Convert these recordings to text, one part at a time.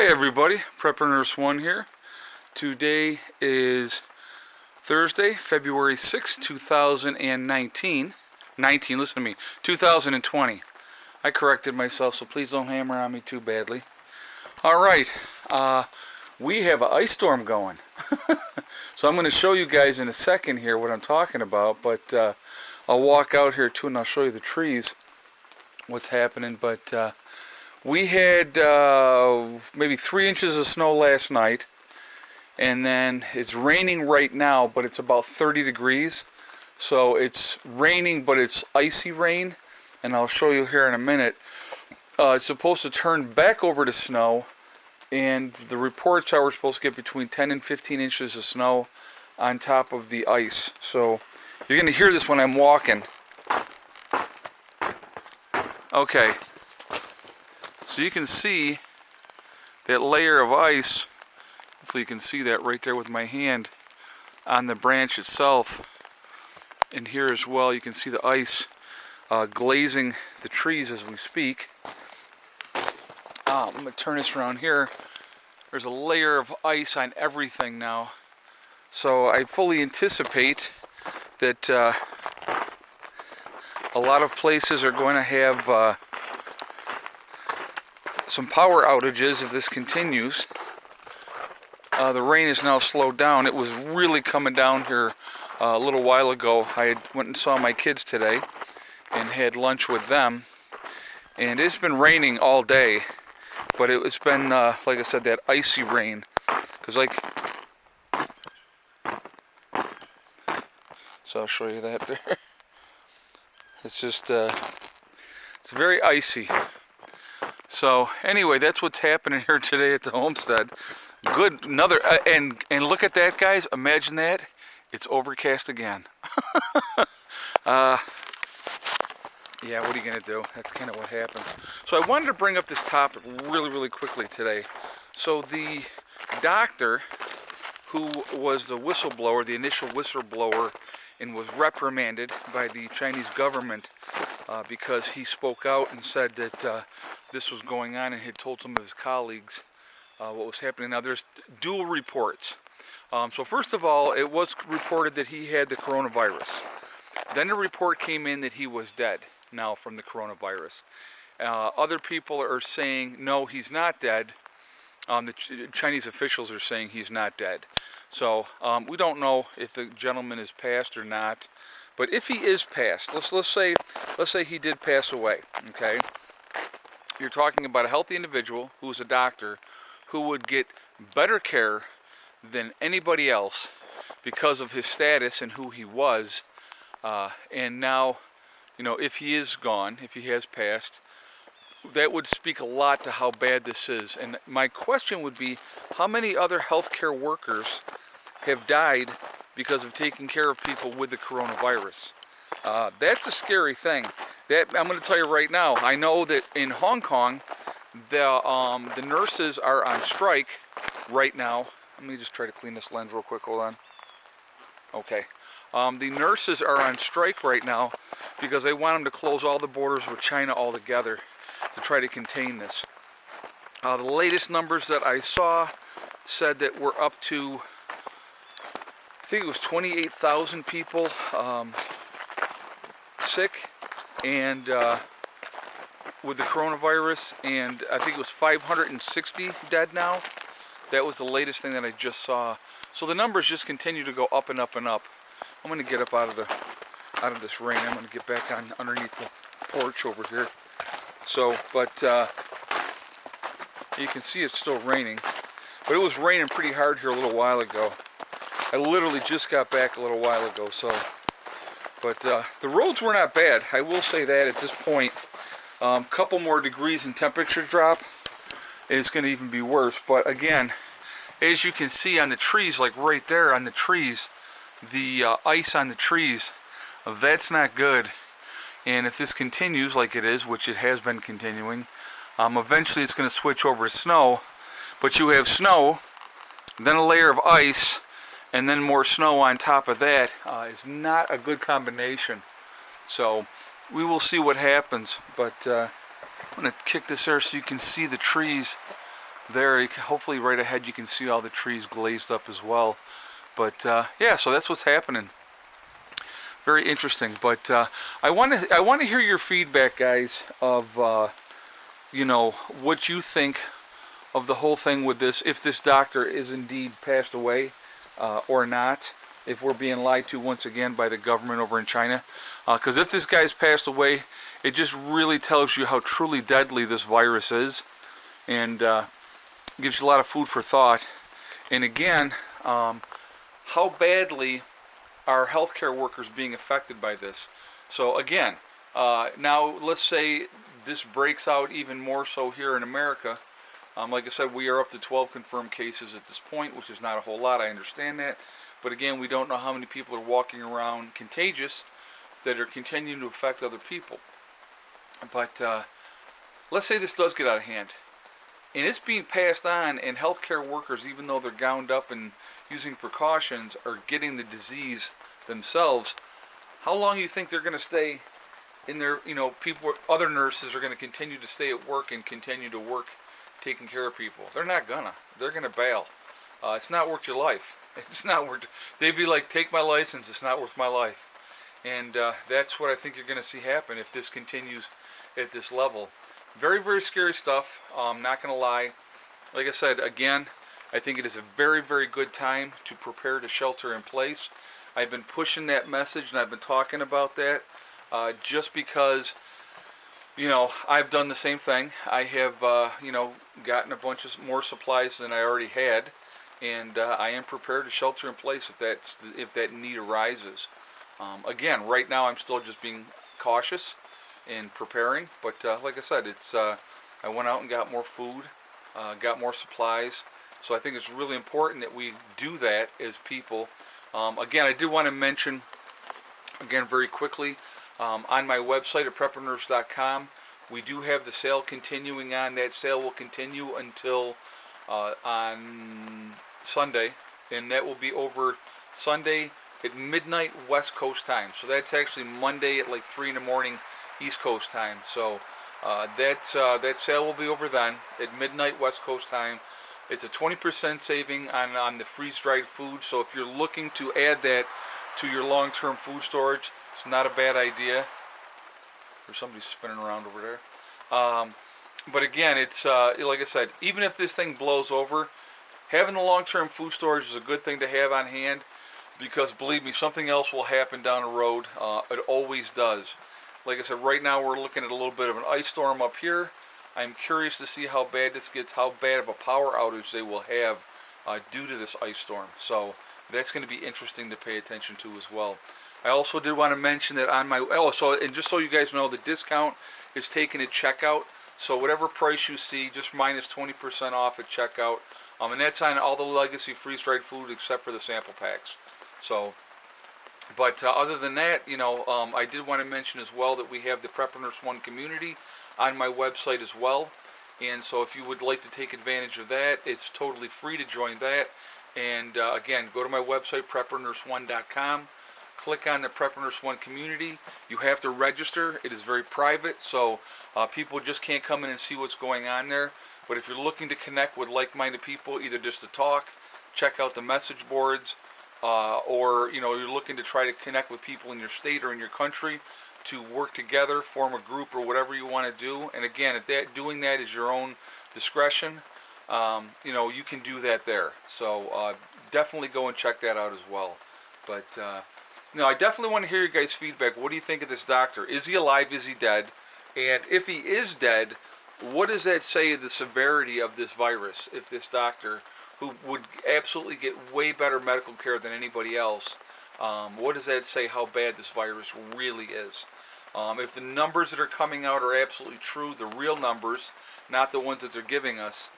Hey everybody, Prepper Nurse 1 here. Today is Thursday, February 6, 2019. 2020. I corrected myself, so please don't hammer on me too badly. Alright, we have an ice storm going. So I'm going to show you guys in a second here what I'm talking about, but I'll walk out here too and I'll show you the trees, what's happening, but we had maybe 3 inches of snow last night, and then it's raining right now, but it's about 30 degrees. So it's raining, but it's icy rain, and I'll show you here in a minute. It's supposed to turn back over to snow, and the reports are we're supposed to get between 10 and 15 inches of snow on top of the ice. So you're going to hear this when I'm walking. Okay. So you can see that layer of ice, hopefully you can see that right there with my hand on the branch itself. And here as well you can see the ice glazing the trees as we speak. I'm going to turn this around here. There's a layer of ice on everything now. So I fully anticipate that a lot of places are going to have some power outages if this continues. The rain is now slowed down. It was really coming down here a little while ago. I went and saw my kids today and had lunch with them, and it's been raining all day, but it's been like I said, that icy rain, because so I'll show you that there. It's just it's very icy. So anyway, that's what's happening here today at the homestead. Good, another, and look at that, guys. Imagine that. It's overcast again. Yeah, what are you gonna do? That's kind of what happens. So I wanted to bring up this topic really quickly today. So the doctor who was the whistleblower, the initial whistleblower, and was reprimanded by the Chinese government because he spoke out and said that this was going on and had told some of his colleagues what was happening. Now there's dual reports. So first of all, it was reported that he had the coronavirus. Then the report came in that he was dead now from the coronavirus. Other people are saying no, he's not dead. The Chinese officials are saying he's not dead. So we don't know if the gentleman is passed or not. But if he is passed, let's say he did pass away. Okay, you're talking about a healthy individual who is a doctor who would get better care than anybody else because of his status and who he was. And now, you know, if he is gone, if he has passed, that would speak a lot to how bad this is. And my question would be, how many other healthcare workers have died because of taking care of people with the coronavirus? That's a scary thing. That I'm going to tell you right now. I know that in Hong Kong, the nurses are on strike right now. Let me just try to clean this lens real quick. Hold on. Okay. The nurses are on strike right now because they want them to close all the borders with China altogether to try to contain this. The latest numbers that I saw said that we're up to, I think it was 28,000 people sick and with the coronavirus, and I think it was 560 dead now. That was the latest thing that I just saw. So the numbers just continue to go up and up and up. I'm going to get up out of this rain. I'm going to get back on underneath the porch over here. So, but you can see it's still raining, but it was raining pretty hard here a little while ago. I literally just got back a little while ago. So, but the roads were not bad. I will say that at this point. Couple more degrees in temperature drop, and it's going to even be worse. But again, as you can see on the trees, like right there on the trees, the ice on the trees, that's not good. And if this continues like it is, which it has been continuing, eventually it's going to switch over to snow. But you have snow, then a layer of ice, and then more snow on top of that. Is not a good combination. So we will see what happens, but I'm going to kick this there so you can see the trees there, hopefully right ahead you can see all the trees glazed up as well. But yeah, so that's what's happening. Very interesting. But I want to hear your feedback, guys, of what you think of the whole thing with this. If this doctor is indeed passed away or not. If we're being lied to once again by the government over in China. Because if this guy's passed away, it just really tells you how truly deadly this virus is, and gives you a lot of food for thought. And again, how badly are healthcare workers being affected by this? So again, now let's say this breaks out even more so here in America. Like I said, we are up to 12 confirmed cases at this point, which is not a whole lot, I understand that. But again, we don't know how many people are walking around contagious that are continuing to affect other people. But let's say this does get out of hand, and it's being passed on, and healthcare workers, even though they're gowned up and using precautions, are getting the disease themselves. How long do you think they're going to stay in their, other nurses are going to continue to stay at work and continue to work taking care of people? They're not gonna. They're going to bail. It's not worth your life. It's not worth. They'd be like, take my license. It's not worth my life. And that's what I think you're going to see happen if this continues at this level. Very, very scary stuff. I'm not going to lie. Like I said, again, I think it is a very, very good time to prepare to shelter in place. I've been pushing that message, and I've been talking about that just because, I've done the same thing. I have, gotten a bunch of more supplies than I already had, and I am prepared to shelter in place if that need arises. Again, right now I'm still just being cautious and preparing, but like I said, I went out and got more food, got more supplies, so I think it's really important that we do that as people. Again, I did want to mention, again very quickly, on my website at prepreneurs.com, we do have the sale continuing on. That sale will continue until on Sunday, and that will be over Sunday at midnight West Coast time. So that's actually Monday at like 3 in the morning East Coast time. So that sale will be over then at midnight West Coast time. It's a 20% saving on the freeze-dried food. So if you're looking to add that to your long-term food storage, it's not a bad idea. There's somebody spinning around over there. But again, it's like I said, even if this thing blows over, having the long-term food storage is a good thing to have on hand, because believe me, something else will happen down the road. It always does. Like I said, right now we're looking at a little bit of an ice storm up here. I'm curious to see how bad this gets, how bad of a power outage they will have due to this ice storm. So that's going to be interesting to pay attention to as well. I also did want to mention that on my, and just so you guys know, the discount is taken at checkout. So whatever price you see, just minus 20% off at checkout. And that's on all the legacy freeze-dried food except for the sample packs. So, but other than that, I did want to mention as well that we have the Prepreneurs 1 community on my website as well. And so if you would like to take advantage of that, it's totally free to join that. And again, go to my website, prepreneurs1.com. Click on the Prepreneurs 1 community. You have to register. It is very private, so people just can't come in and see what's going on there. But if you're looking to connect with like-minded people, either just to talk, check out the message boards, or you're looking to try to connect with people in your state or in your country to work together, form a group, or whatever you want to do. And again, if doing that is your own discretion, you can do that there. So definitely go and check that out as well. But I definitely want to hear your guys' feedback. What do you think of this doctor? Is he alive? Is he dead? And if he is dead, what does that say of the severity of this virus? If this doctor, who would absolutely get way better medical care than anybody else, what does that say how bad this virus really is? If the numbers that are coming out are absolutely true, the real numbers, not the ones that they're giving us,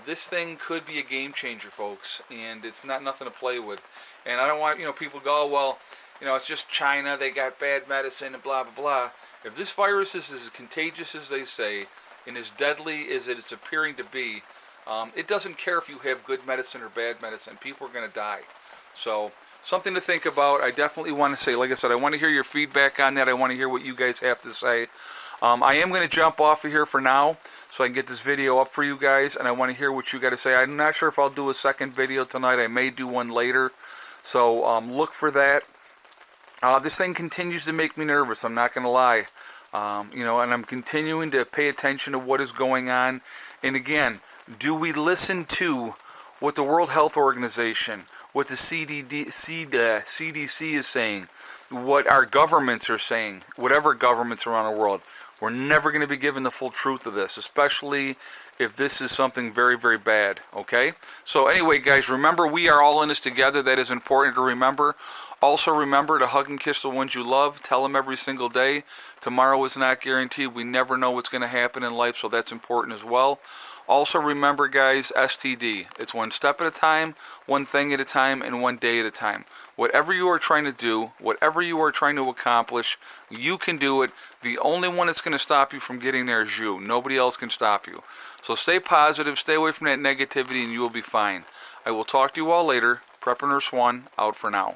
this thing could be a game changer, folks, and it's not nothing to play with. And I don't want people to go, oh, well, it's just China, they got bad medicine and blah, blah, blah. If this virus is as contagious as they say and as deadly as it's appearing to be, it doesn't care if you have good medicine or bad medicine. People are going to die. So something to think about. I definitely want to say, like I said, I want to hear your feedback on that. I want to hear what you guys have to say. I am going to jump off of here for now so I can get this video up for you guys, and I want to hear what you got to say. I'm not sure if I'll do a second video tonight. I may do one later, so look for that. This thing continues to make me nervous, I'm not going to lie. And I'm continuing to pay attention to what is going on. And again, do we listen to what the World Health Organization, what the CDC is saying, what our governments are saying, whatever governments around the world? We're never going to be given the full truth of this, especially if this is something very, very bad, okay? So anyway, guys, remember, we are all in this together. That is important to remember. Also remember to hug and kiss the ones you love. Tell them every single day. Tomorrow is not guaranteed. We never know what's going to happen in life, so that's important as well. Also remember, guys, STD. It's one step at a time, one thing at a time, and one day at a time. Whatever you are trying to do, whatever you are trying to accomplish, you can do it. The only one that's going to stop you from getting there is you. Nobody else can stop you. So stay positive, stay away from that negativity, and you will be fine. I will talk to you all later. Prepper Nurse 1, out for now.